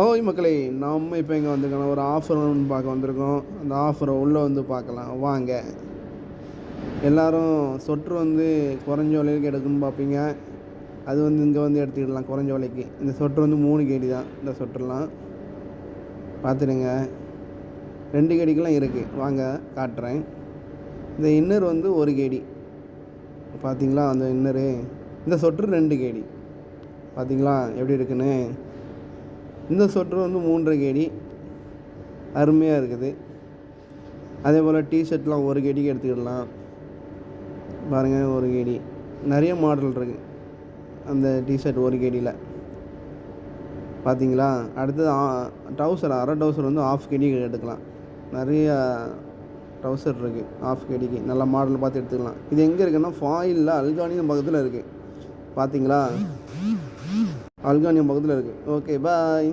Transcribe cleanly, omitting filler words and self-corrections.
ஓய் மக்களே, நம்ம இப்போ இங்கே வந்திருக்கோம், ஒரு ஆஃபர் ஒன்று பார்க்க வந்திருக்கோம். அந்த ஆஃபரை உள்ளே வந்து பார்க்கலாம் வாங்க. எல்லோரும் சொட்ரு வந்து குறைஞ்ச விலைக்கு எடுக்கணும்னு பார்ப்பீங்க. அது வந்து இங்கே வந்து எடுத்துக்கிடலாம் குறைஞ்ச விலைக்கு. இந்த சொட்ரு வந்து 3 கேடி தான். இந்த சொட்டர்லாம் பார்த்துடுங்க, 2 கேடிக்கெலாம் இருக்குது. வாங்க காட்டுறேன். இந்த இன்னர் வந்து 1 கேடி பார்த்தீங்களா? அந்த இன்னரு, இந்த சொட்ரு 2 கேடி பார்த்தீங்களா எப்படி இருக்குன்னு. இந்த சொட்ரு வந்து 3.5 கேடி, அருமையாக இருக்குது. அதே போல் டிஷர்ட்லாம் 1 கேடிக்கு எடுத்துக்கிடலாம். பாருங்கள், 1 கேடி நிறைய மாடல் இருக்குது அந்த டிஷர்ட் 1 கேடியில் பார்த்தீங்களா. அடுத்தது ட்ரௌசர், அரை ட்ரௌசர் வந்து 1/2 கேடிக்கு எடுக்கலாம். நிறைய ட்ரௌசர் இருக்குது 1/2 கேடிக்கு, நல்ல மாடல் பார்த்து எடுத்துக்கலாம். இது எங்கே இருக்குன்னா ஃபாயிலில் அல்கானியம் பக்கத்தில் இருக்குது. பார்த்தீங்களா, அல்கானியம் பக்கத்தில் இருக்குது. ஓகே, பாய்.